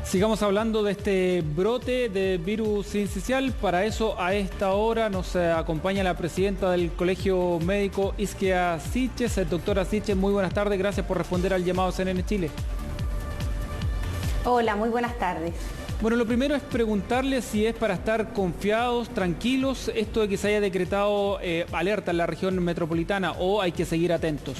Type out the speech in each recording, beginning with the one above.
Sigamos hablando de este brote de virus sincicial. Para eso, a esta hora nos acompaña la presidenta del Colegio Médico Isquia Siches. Doctora Siches, muy buenas tardes. Gracias por responder al llamado CNN Chile. Hola, muy buenas tardes. Bueno, lo primero es preguntarle si es para estar confiados, tranquilos, esto de que se haya decretado alerta en la región metropolitana, o hay que seguir atentos.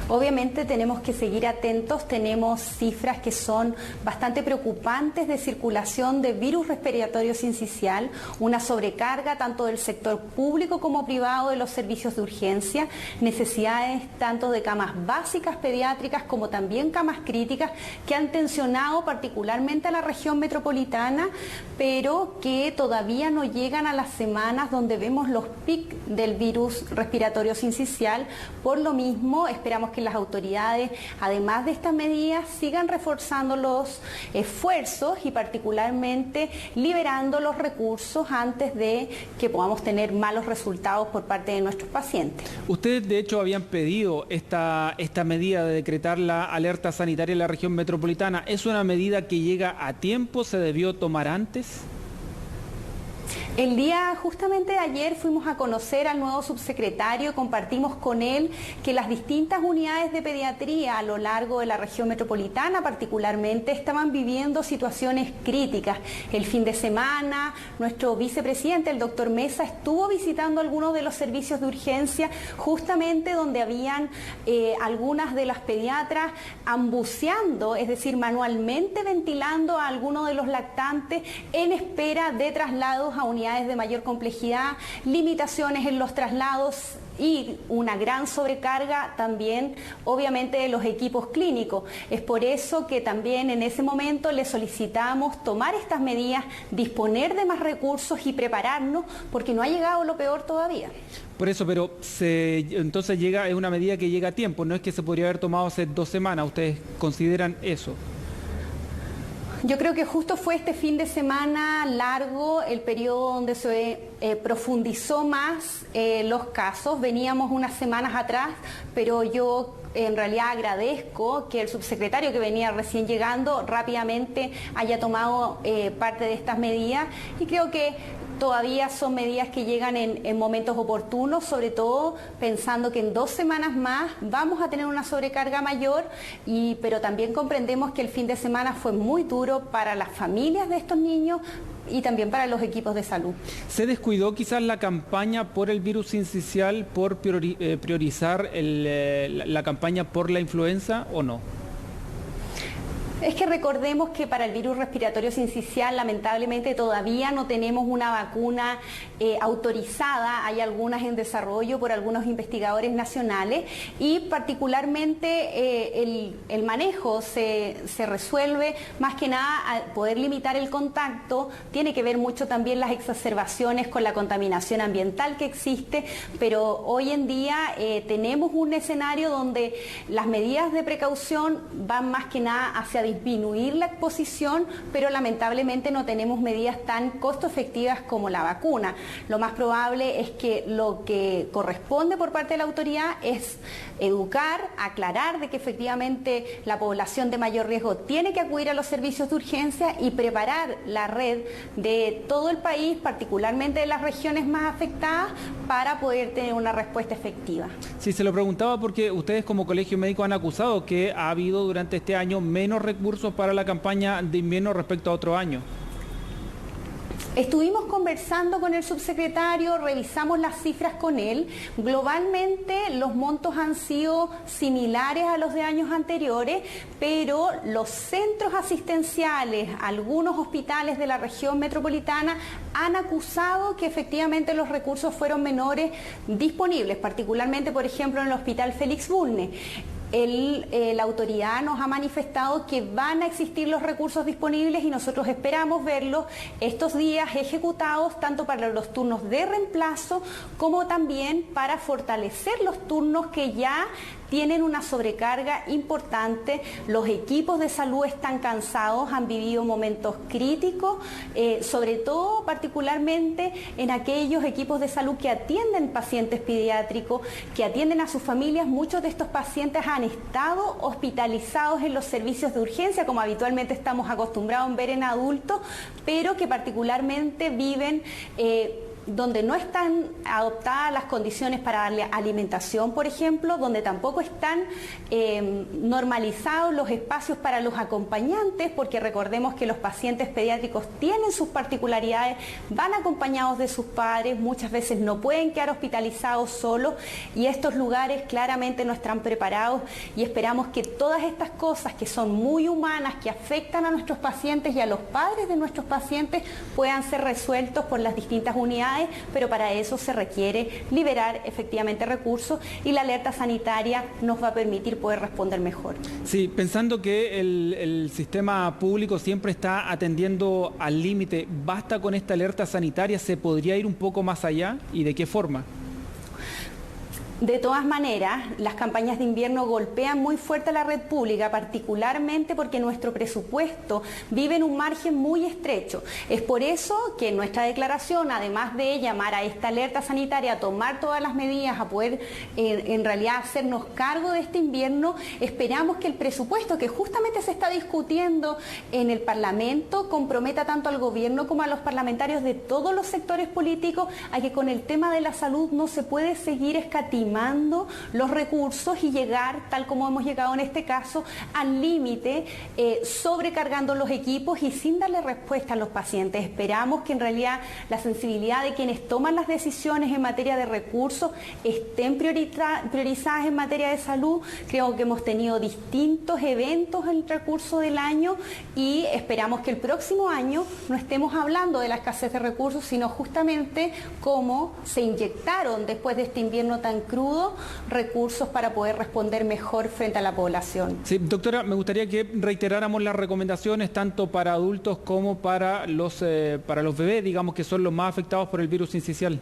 Obviamente tenemos que seguir atentos, tenemos cifras que son bastante preocupantes de circulación de virus respiratorio sincicial, una sobrecarga tanto del sector público como privado de los servicios de urgencia, necesidades tanto de camas básicas pediátricas como también camas críticas que han tensionado particularmente a la región metropolitana, pero que todavía no llegan a las semanas donde vemos los picos del virus respiratorio sincicial. Por lo mismo, esperamos que las autoridades, además de estas medidas, sigan reforzando los esfuerzos y particularmente liberando los recursos antes de que podamos tener malos resultados por parte de nuestros pacientes. Ustedes, de hecho, habían pedido esta medida de decretar la alerta sanitaria en la región metropolitana. ¿Es una medida que llega a tiempo? ¿Se debió tomar antes? El día justamente de ayer fuimos a conocer al nuevo subsecretario, compartimos con él que las distintas unidades de pediatría a lo largo de la región metropolitana particularmente estaban viviendo situaciones críticas. El fin de semana nuestro vicepresidente, el doctor Mesa, estuvo visitando algunos de los servicios de urgencia justamente donde habían algunas de las pediatras ambuceando, es decir, manualmente ventilando a algunos de los lactantes en espera de traslados a unidades de mayor complejidad, limitaciones en los traslados y una gran sobrecarga también, obviamente, de los equipos clínicos. Es por eso que también en ese momento le solicitamos tomar estas medidas, disponer de más recursos y prepararnos, porque no ha llegado lo peor todavía. Por eso, pero entonces es una medida que llega a tiempo, no es que se podría haber tomado hace 2 semanas. ¿Ustedes consideran eso? Yo creo que justo fue este fin de semana largo el periodo donde se profundizó más los casos. Veníamos unas semanas atrás, pero yo en realidad agradezco que el subsecretario que venía recién llegando rápidamente haya tomado parte de estas medidas, y creo que todavía son medidas que llegan en momentos oportunos, sobre todo pensando que en 2 semanas más vamos a tener una sobrecarga mayor, pero también comprendemos que el fin de semana fue muy duro para las familias de estos niños y también para los equipos de salud. ¿Se descuidó quizás la campaña por el virus sincicial por priorizar la campaña por la influenza o no? Es que recordemos que para el virus respiratorio sincicial lamentablemente todavía no tenemos una vacuna autorizada, hay algunas en desarrollo por algunos investigadores nacionales, y particularmente el manejo se resuelve más que nada al poder limitar el contacto. Tiene que ver mucho también las exacerbaciones con la contaminación ambiental que existe, pero hoy en día tenemos un escenario donde las medidas de precaución van más que nada hacia disminuir la exposición, pero lamentablemente no tenemos medidas tan costo efectivas como la vacuna. Lo más probable es que lo que corresponde por parte de la autoridad es educar, aclarar de que efectivamente la población de mayor riesgo tiene que acudir a los servicios de urgencia y preparar la red de todo el país, particularmente de las regiones más afectadas, para poder tener una respuesta efectiva. Sí, se lo preguntaba porque ustedes como colegio médico han acusado que ha habido durante este año menos recursos para la campaña de invierno respecto a otro año. Estuvimos conversando con el subsecretario, revisamos las cifras con él. Globalmente los montos han sido similares a los de años anteriores, pero los centros asistenciales, algunos hospitales de la región metropolitana han acusado que efectivamente los recursos fueron menores disponibles, particularmente, por ejemplo, en el Hospital Félix Bulnes. La autoridad nos ha manifestado que van a existir los recursos disponibles y nosotros esperamos verlos estos días ejecutados tanto para los turnos de reemplazo como también para fortalecer los turnos que ya tienen una sobrecarga importante, los equipos de salud están cansados, han vivido momentos críticos, sobre todo particularmente en aquellos equipos de salud que atienden pacientes pediátricos, que atienden a sus familias. Muchos de estos pacientes han estado hospitalizados en los servicios de urgencia, como habitualmente estamos acostumbrados a ver en adultos, pero que particularmente viven donde no están adoptadas las condiciones para darle alimentación, por ejemplo, donde tampoco están normalizados los espacios para los acompañantes, porque recordemos que los pacientes pediátricos tienen sus particularidades, van acompañados de sus padres, muchas veces no pueden quedar hospitalizados solos, y estos lugares claramente no están preparados, y esperamos que todas estas cosas que son muy humanas, que afectan a nuestros pacientes y a los padres de nuestros pacientes, puedan ser resueltos por las distintas unidades, pero para eso se requiere liberar efectivamente recursos, y la alerta sanitaria nos va a permitir poder responder mejor. Sí, pensando que el sistema público siempre está atendiendo al límite, ¿basta con esta alerta sanitaria? ¿Se podría ir un poco más allá? ¿Y de qué forma? De todas maneras, las campañas de invierno golpean muy fuerte a la red pública, particularmente porque nuestro presupuesto vive en un margen muy estrecho. Es por eso que en nuestra declaración, además de llamar a esta alerta sanitaria, a tomar todas las medidas, a poder en realidad hacernos cargo de este invierno, esperamos que el presupuesto que justamente se está discutiendo en el Parlamento comprometa tanto al gobierno como a los parlamentarios de todos los sectores políticos a que con el tema de la salud no se puede seguir escatimando los recursos y llegar, tal como hemos llegado en este caso, al límite, sobrecargando los equipos y sin darle respuesta a los pacientes. Esperamos que en realidad la sensibilidad de quienes toman las decisiones en materia de recursos estén priorizadas en materia de salud. Creo que hemos tenido distintos eventos en el transcurso del año y esperamos que el próximo año no estemos hablando de la escasez de recursos, sino justamente cómo se inyectaron después de este invierno tan crudo recursos para poder responder mejor frente a la población. Sí, doctora, me gustaría que reiteráramos las recomendaciones tanto para adultos como para los bebés, digamos, que son los más afectados por el virus sincicial.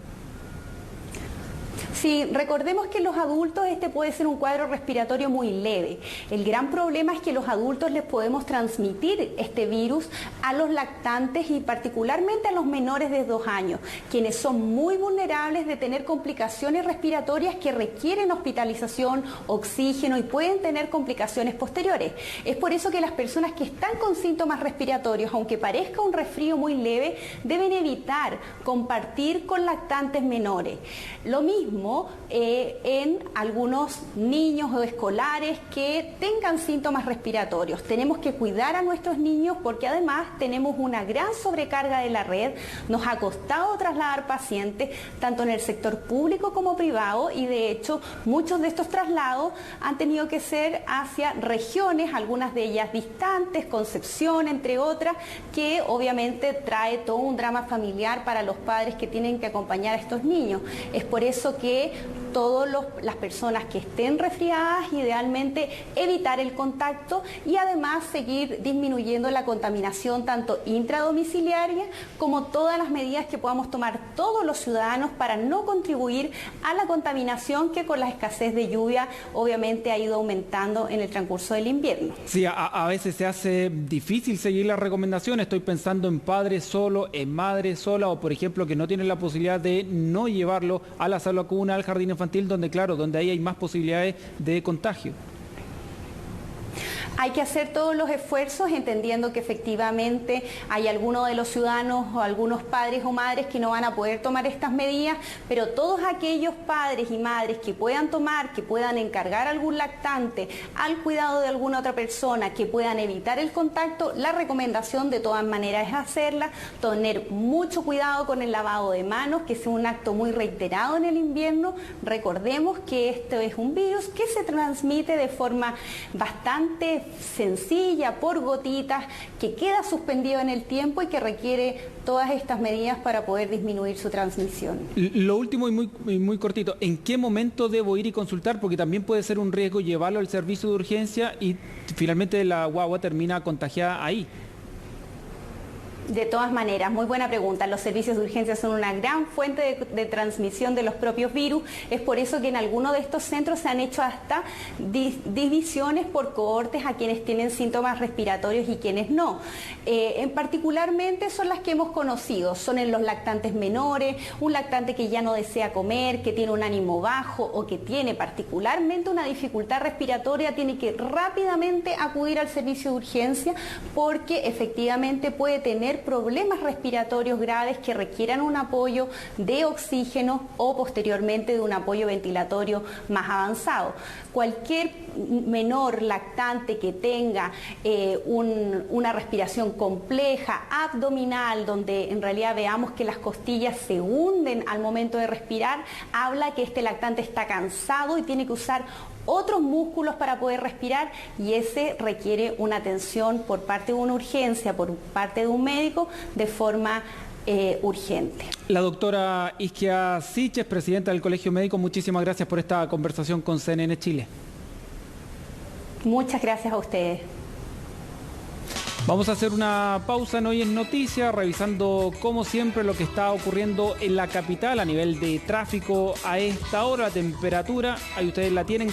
Sí, recordemos que en los adultos este puede ser un cuadro respiratorio muy leve. El gran problema es que los adultos les podemos transmitir este virus a los lactantes y particularmente a los menores de 2 años, quienes son muy vulnerables de tener complicaciones respiratorias que requieren hospitalización, oxígeno y pueden tener complicaciones posteriores. Es por eso que las personas que están con síntomas respiratorios, aunque parezca un resfrío muy leve, deben evitar compartir con lactantes menores. Lo mismo en algunos niños o escolares que tengan síntomas respiratorios. Tenemos que cuidar a nuestros niños porque además tenemos una gran sobrecarga de la red. Nos ha costado trasladar pacientes tanto en el sector público como privado y de hecho muchos de estos traslados han tenido que ser hacia regiones, algunas de ellas distantes, Concepción entre otras, que obviamente trae todo un drama familiar para los padres que tienen que acompañar a estos niños. Es por eso que todas las personas que estén resfriadas, idealmente evitar el contacto y además seguir disminuyendo la contaminación tanto intradomiciliaria como todas las medidas que podamos tomar todos los ciudadanos para no contribuir a la contaminación que con la escasez de lluvia obviamente ha ido aumentando en el transcurso del invierno. Sí, a veces se hace difícil seguir las recomendaciones. Estoy pensando en padres solo, en madres sola o por ejemplo que no tienen la posibilidad de no llevarlo a la sala cuna, al jardín infantil, donde claro, donde ahí hay más posibilidades de contagio. Hay que hacer todos los esfuerzos entendiendo que efectivamente hay algunos de los ciudadanos o algunos padres o madres que no van a poder tomar estas medidas, pero todos aquellos padres y madres que puedan tomar, que puedan encargar a algún lactante al cuidado de alguna otra persona, que puedan evitar el contacto, la recomendación de todas maneras es hacerla, tener mucho cuidado con el lavado de manos, que es un acto muy reiterado en el invierno. Recordemos que esto es un virus que se transmite de forma bastante sencilla, por gotitas, que queda suspendido en el tiempo y que requiere todas estas medidas para poder disminuir su transmisión. Lo último y muy cortito, ¿en qué momento debo ir y consultar? Porque también puede ser un riesgo llevarlo al servicio de urgencia y finalmente la guagua termina contagiada ahí. De todas maneras, muy buena pregunta. Los servicios de urgencia son una gran fuente de transmisión de los propios virus. Es por eso que en algunos de estos centros se han hecho hasta divisiones por cohortes a quienes tienen síntomas respiratorios y quienes no. Particularmente son las que hemos conocido. Son en los lactantes menores, un lactante que ya no desea comer, que tiene un ánimo bajo o que tiene particularmente una dificultad respiratoria, tiene que rápidamente acudir al servicio de urgencia porque efectivamente puede tener problemas respiratorios graves que requieran un apoyo de oxígeno o posteriormente de un apoyo ventilatorio más avanzado. Cualquier menor lactante que tenga una respiración compleja, abdominal, donde en realidad veamos que las costillas se hunden al momento de respirar, habla que este lactante está cansado y tiene que usar otros músculos para poder respirar y ese requiere una atención por parte de una urgencia, por parte de un médico, de forma urgente. La doctora Isquia Siches, presidenta del Colegio Médico, muchísimas gracias por esta conversación con CNN Chile. Muchas gracias a ustedes. Vamos a hacer una pausa en Hoy en Noticias, revisando como siempre lo que está ocurriendo en la capital a nivel de tráfico a esta hora. La temperatura, ahí ustedes la tienen,